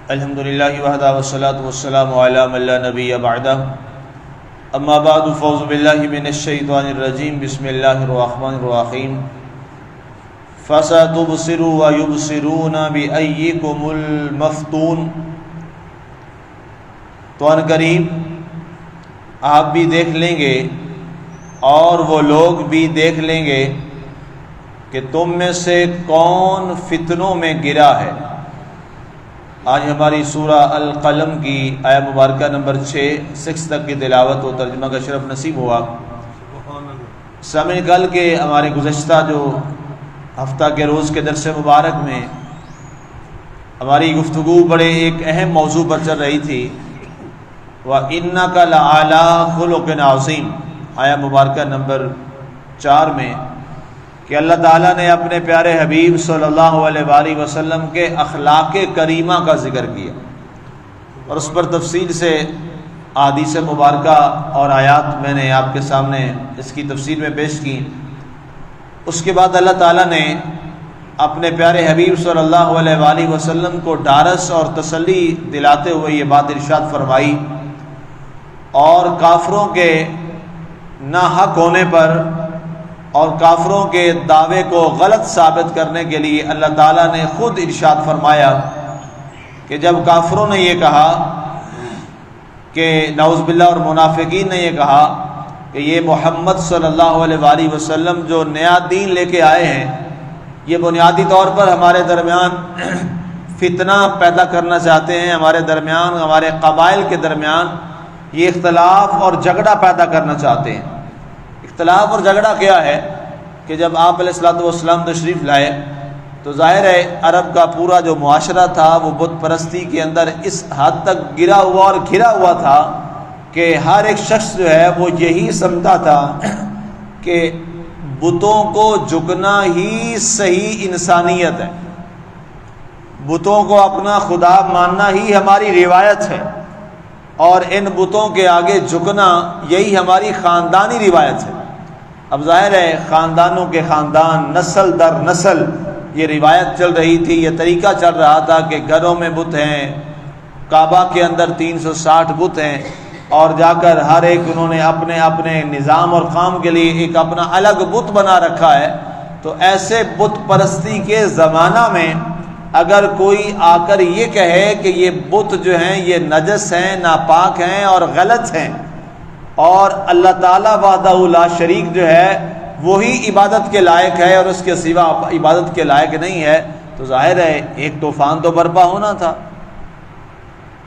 الحمد للہ وحدہ والصلاة والسلام علی من لا نبی بعدہ اما بعد فاعوذ باللہ من الشیطان الرجیم بسم اللہ الرحمن الرحیم فَسَتُبْصِرُ وَيُبْصِرُونَ بِأَيِّكُمُ الْمَفْتُونَ۔ تو ان قریب آپ بھی دیکھ لیں گے اور وہ لوگ بھی دیکھ لیں گے کہ تم میں سے کون فتنوں میں گرا ہے۔ آج ہماری سورہ القلم کی آیہ مبارکہ نمبر 6 تک کی تلاوت و ترجمہ کا شرف نصیب ہوا۔ سامعین، کل کے ہمارے گزشتہ جو ہفتہ کے روز کے درس مبارک میں ہماری گفتگو بڑے ایک اہم موضوع پر چل رہی تھی، وَإِنَّكَ لَعَلَىٰ خُلُقٍ عَظِيمٍ، آیہ مبارکہ نمبر 4 میں کہ اللہ تعالیٰ نے اپنے پیارے حبیب صلی اللہ علیہ وآلہ وسلم کے اخلاق کریمہ کا ذکر کیا اور اس پر تفصیل سے احادیث مبارکہ اور آیات میں نے آپ کے سامنے اس کی تفسیر میں پیش کی۔ اس کے بعد اللہ تعالیٰ نے اپنے پیارے حبیب صلی اللہ علیہ وآلہ وسلم کو ڈھارس اور تسلی دلاتے ہوئے یہ بات ارشاد فرمائی، اور کافروں کے ناحق ہونے پر اور کافروں کے دعوے کو غلط ثابت کرنے کے لیے اللہ تعالیٰ نے خود ارشاد فرمایا کہ جب کافروں نے یہ کہا کہ نعوذ باللہ، اور منافقین نے یہ کہا کہ یہ محمد صلی اللہ علیہ وآلہ وسلم جو نیا دین لے کے آئے ہیں، یہ بنیادی طور پر ہمارے درمیان فتنہ پیدا کرنا چاہتے ہیں، ہمارے درمیان، ہمارے قبائل کے درمیان یہ اختلاف اور جھگڑا پیدا کرنا چاہتے ہیں۔ اختلاف اور جھگڑا کیا ہے کہ جب آپ علیہ الصلوۃ والسلام تشریف لائے تو ظاہر ہے عرب کا پورا جو معاشرہ تھا وہ بت پرستی کے اندر اس حد تک گرا ہوا اور گھرا ہوا تھا کہ ہر ایک شخص جو ہے وہ یہی سمجھتا تھا کہ بتوں کو جھکنا ہی صحیح انسانیت ہے، بتوں کو اپنا خدا ماننا ہی ہماری روایت ہے، اور ان بتوں کے آگے جھکنا یہی ہماری خاندانی روایت ہے۔ اب ظاہر ہے خاندانوں کے خاندان، نسل در نسل یہ روایت چل رہی تھی، یہ طریقہ چل رہا تھا کہ گھروں میں بت ہیں، کعبہ کے اندر 360 بت ہیں، اور جا کر ہر ایک انہوں نے اپنے اپنے نظام اور کام کے لیے ایک اپنا الگ بت بنا رکھا ہے۔ تو ایسے بت پرستی کے زمانہ میں اگر کوئی آ کر یہ کہے کہ یہ بت جو ہیں یہ نجس ہیں، ناپاک ہیں اور غلط ہیں، اور اللہ تعالیٰ وحدہ لا شریک جو ہے وہی عبادت کے لائق ہے اور اس کے سوا عبادت کے لائق نہیں ہے، تو ظاہر ہے ایک طوفان تو برپا ہونا تھا۔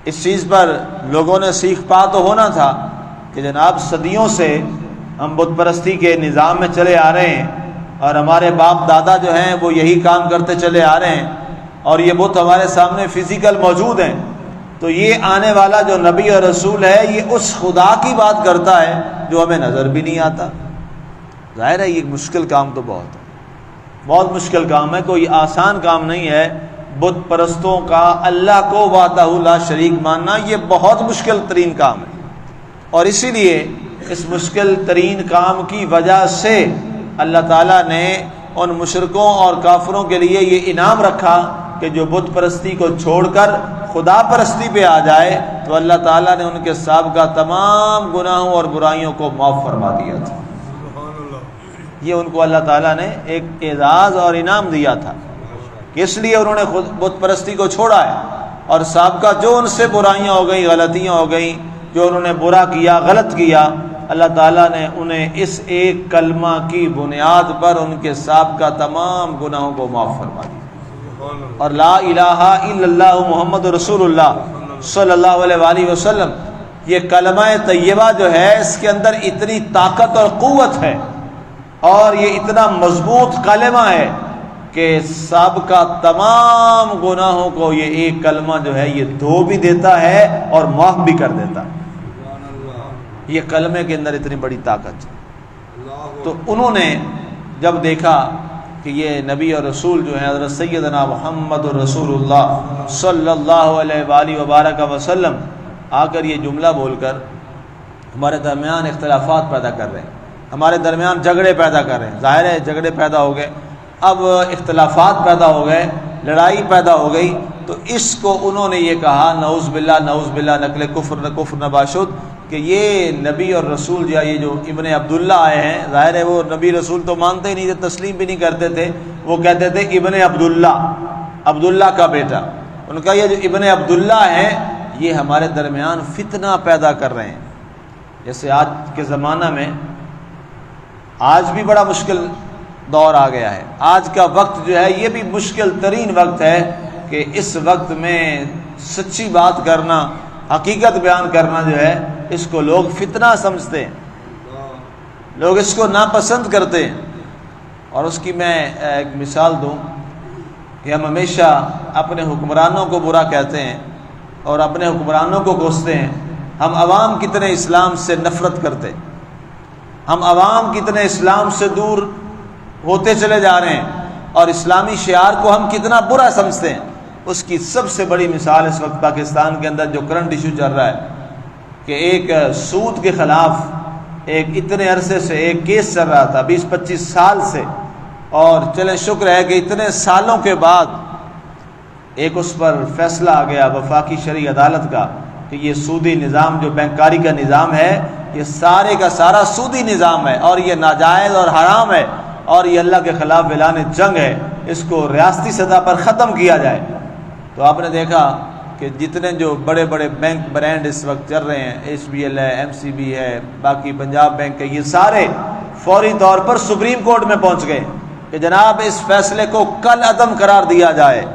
اس چیز پر لوگوں نے سیکھ پا تو ہونا تھا کہ جناب صدیوں سے ہم بت پرستی کے نظام میں چلے آ رہے ہیں، اور ہمارے باپ دادا جو ہیں وہ یہی کام کرتے چلے آ رہے ہیں، اور یہ بت ہمارے سامنے فزیکل موجود ہیں، تو یہ آنے والا جو نبی اور رسول ہے یہ اس خدا کی بات کرتا ہے جو ہمیں نظر بھی نہیں آتا۔ ظاہر ہے یہ مشکل کام تو بہت مشکل کام ہے، کوئی آسان کام نہیں ہے۔ بت پرستوں کا اللہ کو وحدہ لا شریک ماننا یہ بہت مشکل ترین کام ہے، اور اسی لیے اس مشکل ترین کام کی وجہ سے اللہ تعالیٰ نے ان مشرکوں اور کافروں کے لیے یہ انعام رکھا کہ جو بت پرستی کو چھوڑ کر خدا پرستی پہ آ جائے تو اللہ تعالیٰ نے ان کے سابقہ تمام گناہوں اور برائیوں کو معاف فرما دیا تھا۔ یہ ان کو اللہ تعالیٰ نے ایک اعزاز اور انعام دیا تھا، اس لیے انہوں نے خود بت پرستی کو چھوڑا ہے، اور سابقہ جو ان سے برائیاں ہو گئیں، غلطیاں ہو گئیں، جو انہوں نے برا کیا، غلط کیا، اللہ تعالیٰ نے انہیں اس ایک کلمہ کی بنیاد پر ان کے سابقہ تمام گناہوں کو معاف فرما دیا۔ اور لا الہ الا اللہ محمد رسول اللہ صلی اللہ علیہ وآلہ وسلم، یہ کلمہ طیبہ جو ہے اس کے اندر اتنی طاقت اور قوت ہے، اور یہ اتنا مضبوط کلمہ ہے کہ سابقہ تمام گناہوں کو یہ ایک کلمہ جو ہے یہ دھو بھی دیتا ہے اور معاف بھی کر دیتا ہے۔ یہ کلمے کے اندر اتنی بڑی طاقت ہے۔ تو انہوں نے جب دیکھا کہ یہ نبی اور رسول جو ہیں حضرت سیدنا محمد رسول اللہ صلی اللہ علیہ وآلہ وبارک وسلم آ کر یہ جملہ بول کر ہمارے درمیان اختلافات پیدا کر رہے ہیں، ہمارے درمیان جھگڑے پیدا کر رہے ہیں، ظاہر ہے جھگڑے پیدا ہو گئے، اب اختلافات پیدا ہو گئے، لڑائی پیدا ہو گئی، تو اس کو انہوں نے یہ کہا نعوذ باللہ نقل کفر نباشد کہ یہ نبی اور رسول یہ جو ابن عبداللہ آئے ہیں، ظاہر ہے وہ نبی رسول تو مانتے ہی نہیں تھے، تسلیم بھی نہیں کرتے تھے، وہ کہتے تھے ابن عبداللہ کا بیٹا۔ ان کا یہ جو ابن عبداللہ ہے یہ ہمارے درمیان فتنہ پیدا کر رہے ہیں۔ جیسے آج کے زمانہ میں آج بھی بڑا مشکل دور آ گیا ہے، آج کا وقت جو ہے یہ بھی مشکل ترین وقت ہے کہ اس وقت میں سچی بات کرنا، حقیقت بیان کرنا جو ہے اس کو لوگ فتنہ سمجھتے ہیں، لوگ اس کو ناپسند کرتے ہیں۔ اور اس کی میں ایک مثال دوں کہ ہم ہمیشہ اپنے حکمرانوں کو برا کہتے ہیں اور اپنے حکمرانوں کو کوستے ہیں، ہم عوام کتنے اسلام سے نفرت کرتے، ہم عوام کتنے اسلام سے دور ہوتے چلے جا رہے ہیں اور اسلامی شعار کو ہم کتنا برا سمجھتے ہیں۔ اس کی سب سے بڑی مثال اس وقت پاکستان کے اندر جو کرنٹ ایشو چل رہا ہے کہ ایک سود کے خلاف ایک اتنے عرصے سے ایک کیس چل رہا تھا 20-25 سال سے، اور چلیں شکر ہے کہ اتنے سالوں کے بعد ایک اس پر فیصلہ آ گیا وفاقی شرعی عدالت کا کہ یہ سودی نظام جو بینکاری کا نظام ہے یہ سارے کا سارا سودی نظام ہے اور یہ ناجائز اور حرام ہے اور یہ اللہ کے خلاف اعلان جنگ ہے، اس کو ریاستی سطح پر ختم کیا جائے۔ تو آپ نے دیکھا کہ جتنے جو بڑے بڑے بینک برانڈ اس وقت چل رہے ہیں، HBL ہے، MCB ہے، باقی پنجاب بینک ہے، یہ سارے فوری طور پر سپریم کورٹ میں پہنچ گئے کہ جناب اس فیصلے کو کل عدم قرار دیا جائے۔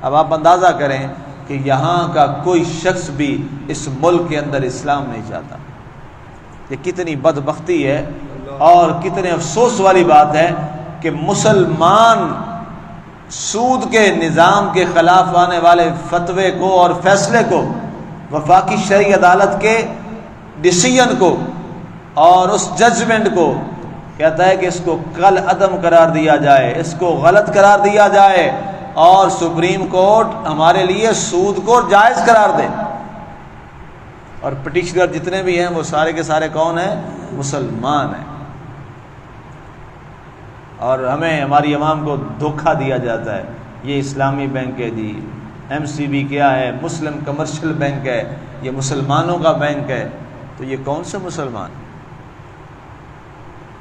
اب آپ اندازہ کریں کہ یہاں کا کوئی شخص بھی اس ملک کے اندر اسلام نہیں چاہتا۔ یہ کتنی بدبختی ہے اور کتنے افسوس والی بات ہے کہ مسلمان سود کے نظام کے خلاف آنے والے فتوے کو اور فیصلے کو، وفاقی شرعی عدالت کے ڈیسیژن کو اور اس ججمنٹ کو کہتا ہے کہ اس کو کل عدم قرار دیا جائے، اس کو غلط قرار دیا جائے اور سپریم کورٹ ہمارے لیے سود کو جائز قرار دے۔ اور پٹیشنر جتنے بھی ہیں وہ سارے کے سارے کون ہیں؟ مسلمان ہیں۔ اور ہمیں ہماری عوام کو دھوکہ دیا جاتا ہے، یہ اسلامی بینک ہے جی، MCB کیا ہے، مسلم کمرشل بینک ہے، یہ مسلمانوں کا بینک ہے۔ تو یہ کون سے مسلمان؟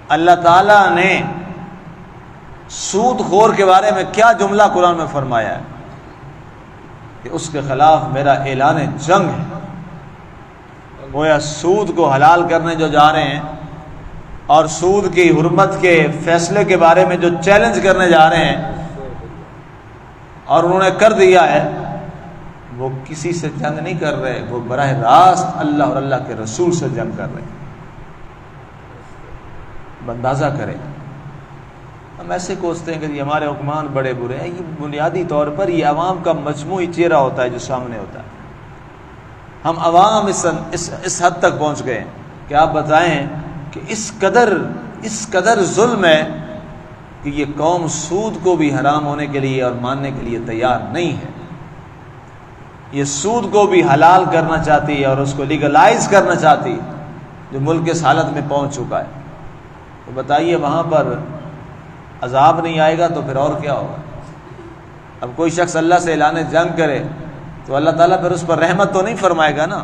اللہ تعالیٰ نے سود خور کے بارے میں کیا جملہ قرآن میں فرمایا ہے کہ اس کے خلاف میرا اعلان جنگ ہے۔ گویا سود کو حلال کرنے جو جا رہے ہیں اور سود کی حرمت کے فیصلے کے بارے میں جو چیلنج کرنے جا رہے ہیں اور انہوں نے کر دیا ہے، وہ کسی سے جنگ نہیں کر رہے، وہ براہ راست اللہ اور اللہ کے رسول سے جنگ کر رہے ہیں۔ اندازہ کریں، ہم ایسے کوستے ہیں کہ یہ ہمارے حکمان بڑے برے ہیں، یہ بنیادی طور پر یہ عوام کا مجموعی چہرہ ہوتا ہے جو سامنے ہوتا ہے۔ ہم عوام اس حد تک پہنچ گئے کہ آپ بتائیں کہ اس قدر ظلم ہے کہ یہ قوم سود کو بھی حرام ہونے کے لیے اور ماننے کے لیے تیار نہیں ہے، یہ سود کو بھی حلال کرنا چاہتی ہے اور اس کو لیگلائز کرنا چاہتی ہے، جو ملک اس حالت میں پہنچ چکا ہے۔ تو بتائیے وہاں پر عذاب نہیں آئے گا تو پھر اور کیا ہوگا؟ اب کوئی شخص اللہ سے اعلان جنگ کرے تو اللہ تعالیٰ پھر اس پر رحمت تو نہیں فرمائے گا نا۔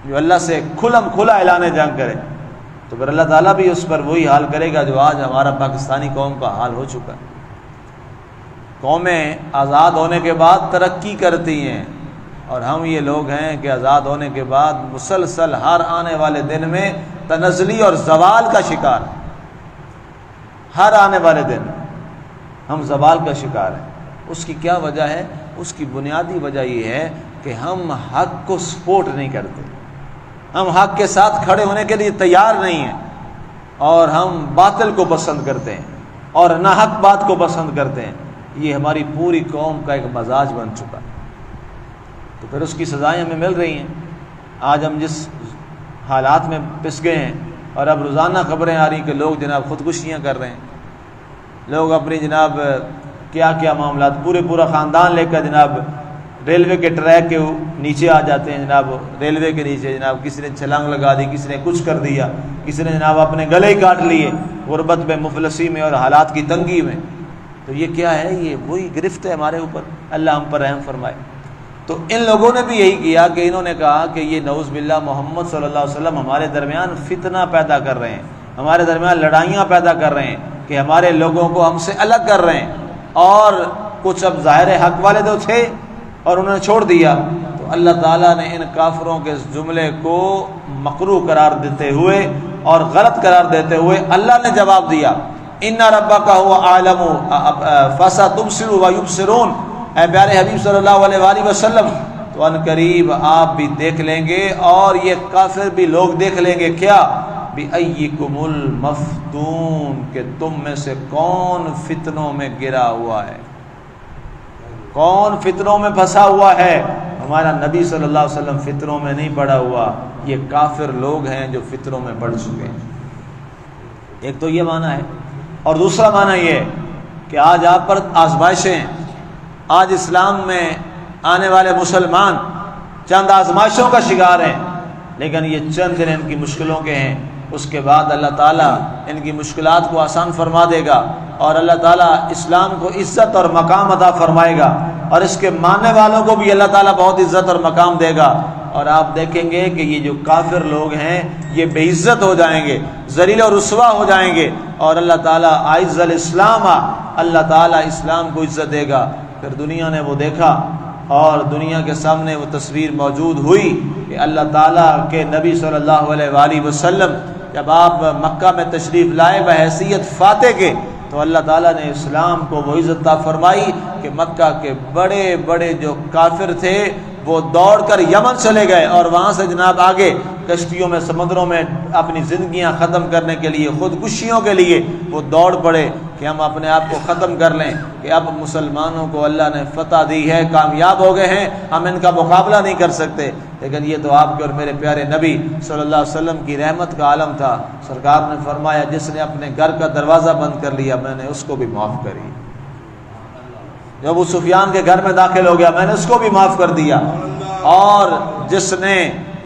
جو اللہ سے کھلا اعلان جنگ کرے تو پھر اللہ تعالیٰ بھی اس پر وہی حال کرے گا جو آج ہمارا پاکستانی قوم کا حال ہو چکا ہے۔ قومیں آزاد ہونے کے بعد ترقی کرتی ہیں اور ہم یہ لوگ ہیں کہ آزاد ہونے کے بعد مسلسل ہر آنے والے دن میں تنزلی اور زوال کا شکار ہیں۔ ہر آنے والے دن ہم زوال کا شکار ہیں۔ اس کی کیا وجہ ہے؟ اس کی بنیادی وجہ یہ ہے کہ ہم حق کو سپورٹ نہیں کرتے، ہم حق کے ساتھ کھڑے ہونے کے لیے تیار نہیں ہیں اور ہم باطل کو پسند کرتے ہیں اور ناحق بات کو پسند کرتے ہیں۔ یہ ہماری پوری قوم کا ایک مزاج بن چکا، تو پھر اس کی سزائیں ہمیں مل رہی ہیں۔ آج ہم جس حالات میں پس گئے ہیں اور اب روزانہ خبریں آ رہی کہ لوگ جناب خودکشیاں کر رہے ہیں، لوگ اپنی جناب کیا کیا معاملات، پورا خاندان لے کر جناب ریلوے کے ٹریک کے نیچے آ جاتے ہیں، جناب ریلوے کے نیچے جناب کسی نے چھلانگ لگا دی، کسی نے کچھ کر دیا، کسی نے جناب اپنے گلے ہی کاٹ لیے غربت میں، مفلسی میں اور حالات کی تنگی میں۔ تو یہ کیا ہے؟ یہ وہی گرفت ہے ہمارے اوپر، اللہ ہم پر رحم فرمائے۔ تو ان لوگوں نے بھی یہی کیا کہ انہوں نے کہا کہ یہ نعوذ باللہ محمد صلی اللہ علیہ وسلم ہمارے درمیان فتنہ پیدا کر رہے ہیں، ہمارے درمیان لڑائیاں پیدا کر رہے ہیں، کہ ہمارے لوگوں کو ہم سے الگ کر رہے ہیں۔ اور کچھ اب ظاہر حق والے تو تھے اور انہوں نے چھوڑ دیا، تو اللہ تعالیٰ نے ان کافروں کے اس جملے کو مکروہ قرار دیتے ہوئے اور غلط قرار دیتے ہوئے اللہ نے جواب دیا، ان ربک هو اعلم فستبصر ویبصرون۔ اے پیارے حبیب صلی اللہ علیہ وآلہ وسلم، تو ان قریب آپ بھی دیکھ لیں گے اور یہ کافر بھی لوگ دیکھ لیں گے، کیا؟ بِأَيِّكُمُ الْمَفْتُونُ، کہ تم میں سے کون فتنوں میں گرا ہوا ہے، کون فتنوں میں پھنسا ہوا ہے۔ ہمارا نبی صلی اللہ علیہ وسلم فتنوں میں نہیں پڑا ہوا، یہ کافر لوگ ہیں جو فتنوں میں پڑ چکے ہیں۔ ایک تو یہ معنی ہے، اور دوسرا معنی یہ ہے کہ آج آپ پر آزمائشیں ہیں، آج اسلام میں آنے والے مسلمان چند آزمائشوں کا شکار ہیں، لیکن یہ چند دن ان کی مشکلوں کے ہیں، اس کے بعد اللہ تعالیٰ ان کی مشکلات کو آسان فرما دے گا، اور اللہ تعالیٰ اسلام کو عزت اور مقام عطا فرمائے گا، اور اس کے ماننے والوں کو بھی اللہ تعالیٰ بہت عزت اور مقام دے گا۔ اور آپ دیکھیں گے کہ یہ جو کافر لوگ ہیں یہ بے عزت ہو جائیں گے، ذلیل و رسوا ہو جائیں گے، اور اللہ تعالیٰ اعز الاسلام، اللہ تعالیٰ اسلام کو عزت دے گا۔ پھر دنیا نے وہ دیکھا اور دنیا کے سامنے وہ تصویر موجود ہوئی کہ اللہ تعالیٰ کے نبی صلی اللہ علیہ وآلہ وسلم جب آپ مکہ میں تشریف لائے بحیثیت فاتح کے، تو اللہ تعالیٰ نے اسلام کو وہ عزت عطا فرمائی کہ مکہ کے بڑے بڑے جو کافر تھے وہ دوڑ کر یمن چلے گئے، اور وہاں سے جناب آگے کشتیوں میں سمندروں میں اپنی زندگیاں ختم کرنے کے لیے، خودکشیوں کے لیے وہ دوڑ پڑے کہ ہم اپنے آپ کو ختم کر لیں، کہ اب مسلمانوں کو اللہ نے فتح دی ہے، کامیاب ہو گئے ہیں، ہم ان کا مقابلہ نہیں کر سکتے۔ لیکن یہ تو آپ کے اور میرے پیارے نبی صلی اللہ علیہ وسلم کی رحمت کا عالم تھا۔ سرکار نے فرمایا جس نے اپنے گھر کا دروازہ بند کر لیا میں نے اس کو بھی معاف کری، جو ابو سفیان کے گھر میں داخل ہو گیا میں نے اس کو بھی معاف کر دیا، اور جس نے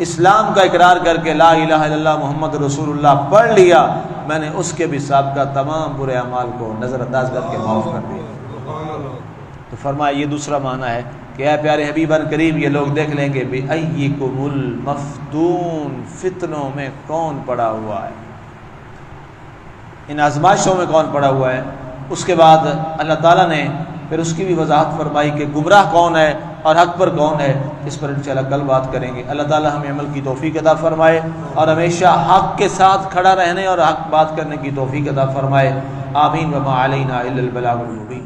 اسلام کا اقرار کر کے لا الہ الا اللہ محمد رسول اللہ پڑھ لیا میں نے اس کے بھی سابقہ تمام برے اعمال کو نظر انداز کر کے معاف کر دیا۔ تو فرمایا یہ دوسرا معنی ہے کہ اے پیارے حبیبان کریم یہ لوگ دیکھ لیں گے بِأَيِّكُمُ الْمَفْتُونُ، فتنوں میں کون پڑا ہوا ہے، ان آزمائشوں میں کون پڑا ہوا ہے۔ اس کے بعد اللہ تعالیٰ نے پھر اس کی بھی وضاحت فرمائی کہ گمراہ کون ہے اور حق پر کون ہے۔ اس پر انشاءاللہ کل بات کریں گے۔ اللہ تعالیٰ ہمیں عمل کی توفیق عطا فرمائے اور ہمیشہ حق کے ساتھ کھڑا رہنے اور حق بات کرنے کی توفیق عطا فرمائے۔ آمین۔ وما علینا الا البلاغ المبین۔